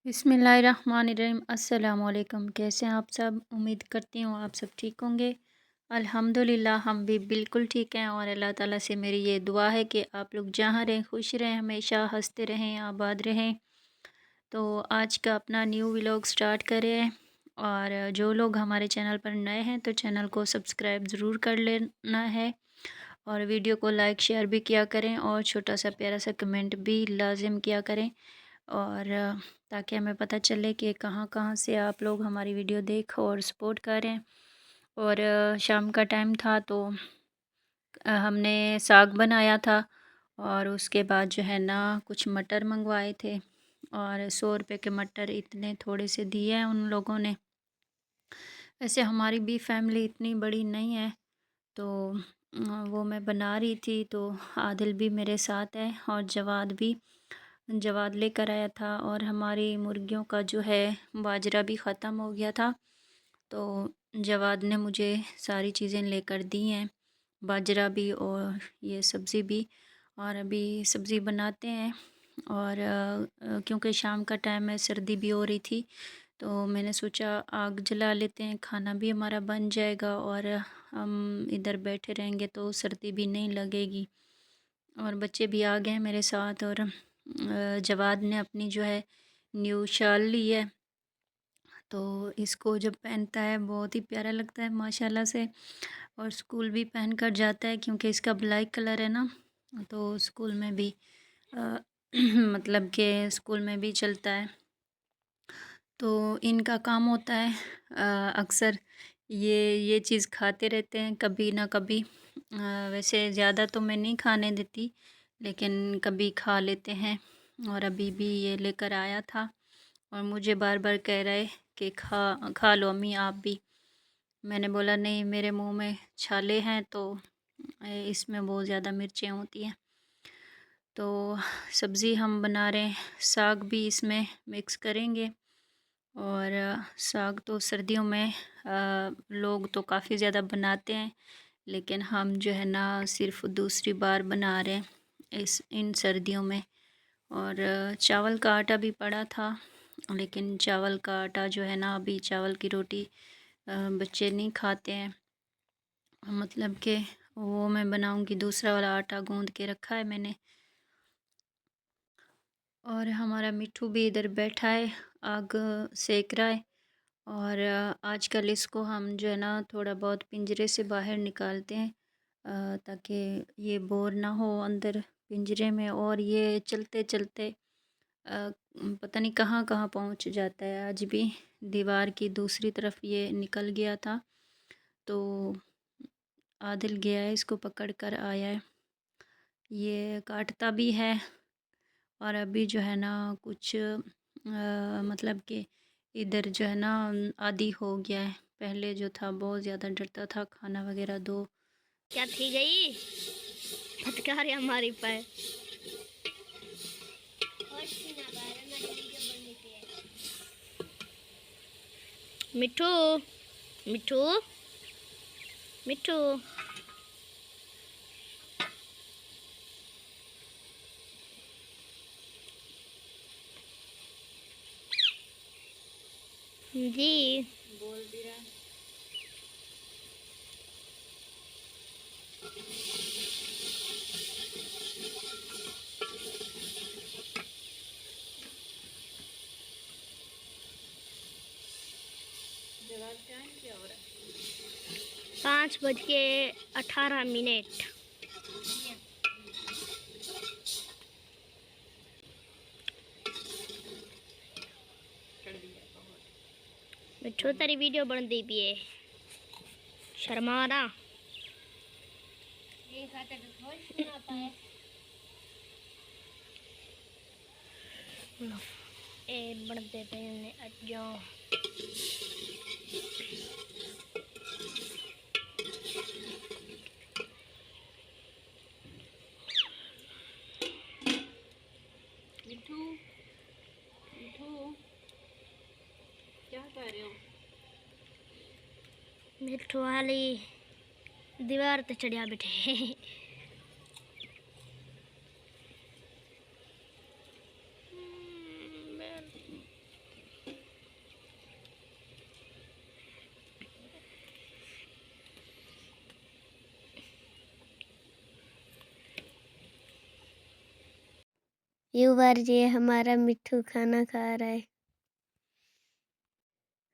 बिस्मिल्लाहिर्रहमानिर्रहीम। अस्सलाम वालेकुम। कैसे हैं आप सब? उम्मीद करती हूँ आप सब ठीक होंगे। अल्हम्दुलिल्लाह हम भी बिल्कुल ठीक हैं और अल्लाह ताला से मेरी ये दुआ है कि आप लोग जहाँ रहें खुश रहें, हमेशा हंसते रहें, आबाद रहें। तो आज का अपना न्यू व्लॉग स्टार्ट करें। और जो लोग हमारे चैनल पर नए हैं तो चैनल को सब्सक्राइब ज़रूर कर लेना है और वीडियो को लाइक शेयर भी किया करें और छोटा सा प्यारा सा कमेंट भी लाजिम किया करें। और ताकि हमें पता चले कि कहाँ कहाँ से आप लोग हमारी वीडियो देख और सपोर्ट करें। और शाम का टाइम था तो हमने साग बनाया था और उसके बाद जो है ना कुछ मटर मंगवाए थे और 100 रुपये के मटर इतने थोड़े से दिए हैं उन लोगों ने। वैसे हमारी भी फैमिली इतनी बड़ी नहीं है तो वो मैं बना रही थी तो आदिल भी मेरे साथ है और जवाद भी। जवाद लेकर आया था और हमारी मुर्गियों का जो है बाजरा भी ख़त्म हो गया था तो जवाद ने मुझे सारी चीज़ें लेकर दी हैं, बाजरा भी और ये सब्ज़ी भी। और अभी सब्ज़ी बनाते हैं और क्योंकि शाम का टाइम है, सर्दी भी हो रही थी तो मैंने सोचा आग जला लेते हैं, खाना भी हमारा बन जाएगा और हम इधर बैठे रहेंगे तो सर्दी भी नहीं लगेगी। और बच्चे भी आ गए हैं मेरे साथ और जवाद ने अपनी जो है न्यू शाल ली है तो इसको जब पहनता है बहुत ही प्यारा लगता है माशाल्लाह से। और स्कूल भी पहन कर जाता है क्योंकि इसका ब्लैक कलर है ना, तो स्कूल में भी मतलब कि स्कूल में भी चलता है। तो इनका काम होता है अक्सर ये चीज़ खाते रहते हैं कभी ना कभी। वैसे ज़्यादा तो मैं नहीं खाने देती लेकिन कभी खा लेते हैं। और अभी भी ये लेकर आया था और मुझे बार बार कह रहा है कि खा खा लो अम्मी आप भी। मैंने बोला नहीं, मेरे मुंह में छाले हैं तो इसमें बहुत ज़्यादा मिर्चें होती हैं। तो सब्ज़ी हम बना रहे हैं, साग भी इसमें मिक्स करेंगे। और साग तो सर्दियों में लोग तो काफ़ी ज़्यादा बनाते हैं लेकिन हम जो है ना सिर्फ दूसरी बार बना रहे हैं इन सर्दियों में। और चावल का आटा भी पड़ा था लेकिन चावल का आटा जो है ना, अभी चावल की रोटी बच्चे नहीं खाते हैं, मतलब कि वो मैं बनाऊंगी, दूसरा वाला आटा गूंद के रखा है मैंने। और हमारा मिट्ठू भी इधर बैठा है, आग सेक रहा है। और आजकल इसको हम जो है ना थोड़ा बहुत पिंजरे से बाहर निकालते हैं ताकि ये बोर ना हो अंदर पिंजरे में। और ये चलते चलते पता नहीं कहाँ कहाँ पहुँच जाता है। आज भी दीवार की दूसरी तरफ ये निकल गया था तो आदिल गया है, इसको पकड़ कर आया है। ये काटता भी है और अभी जो है ना कुछ मतलब कि इधर जो है ना आदी हो गया है। पहले जो था बहुत ज़्यादा डरता था, खाना वगैरह दो। क्या थी गई फटकार हमारी पर। मिठू मिठू मिठू जी बोल भी रहा है। जवाब टाइम क्या हो रहा है? 5:18। मिठू तेरी वीडियो बन दी भी है, शर्मा ना। ए बनते पे अजो मिठू मिठू क्या कर रहे हो? मिठू वाली दीवार ते चढ़िया बैठे। व्यूवर ये हमारा मिट्ठू खाना खा रहा है।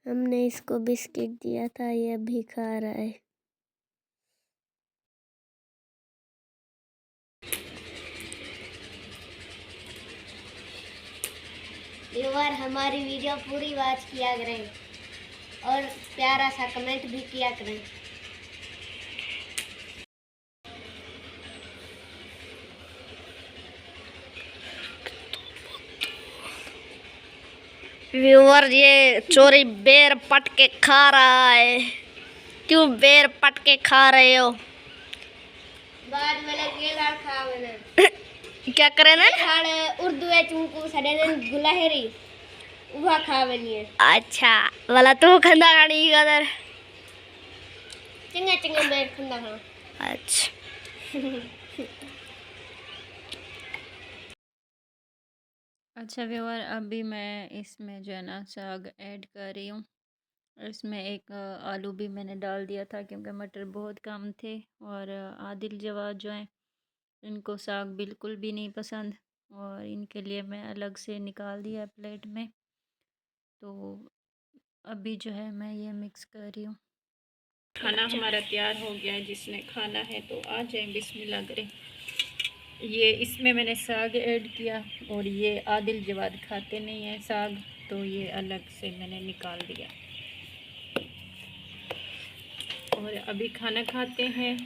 हमने इसको बिस्किट दिया था, ये अभी खा रहा है। व्यूवर हमारी वीडियो पूरी वॉच किया करें और प्यारा सा कमेंट भी किया करें। व्यूवर ये चोरी बेर पट के खा रहा है। क्यों बेर पट के खा रहे हो? बाद में लगे लाड़ खा मैंने क्या करे ना उर्दू है चूंकू सडेन गुलाहेरी उहा खा बनिए। अच्छा वाला तू खंदा खानी गदर चिंगा चिंगा बेर खंदा खा। अच्छा अच्छा व्यूअर, अभी मैं इसमें जो है ना साग ऐड कर रही हूँ। इसमें एक आलू भी मैंने डाल दिया था क्योंकि मटर बहुत कम थे। और आदिल जवाद जो हैं इनको साग बिल्कुल भी नहीं पसंद, और इनके लिए मैं अलग से निकाल दिया प्लेट में। तो अभी जो है मैं ये मिक्स कर रही हूँ। खाना हमारा तैयार हो गया है, जिसने खाना है तो आ जाए, बिस्मिल्लाह करें। ये इसमें मैंने साग ऐड किया, और ये आदिल जवाद खाते नहीं है साग, तो ये अलग से मैंने निकाल दिया। और अभी खाना खाते हैं।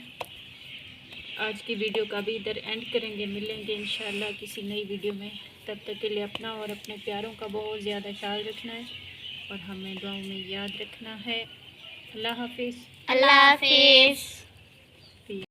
आज की वीडियो का भी इधर एंड करेंगे, मिलेंगे इंशाल्लाह किसी नई वीडियो में। तब तक के लिए अपना और अपने प्यारों का बहुत ज़्यादा ख्याल रखना है, और हमें दुआओं में याद रखना है। अल्लाह हाफिज़। अल्लाह हाफिज़।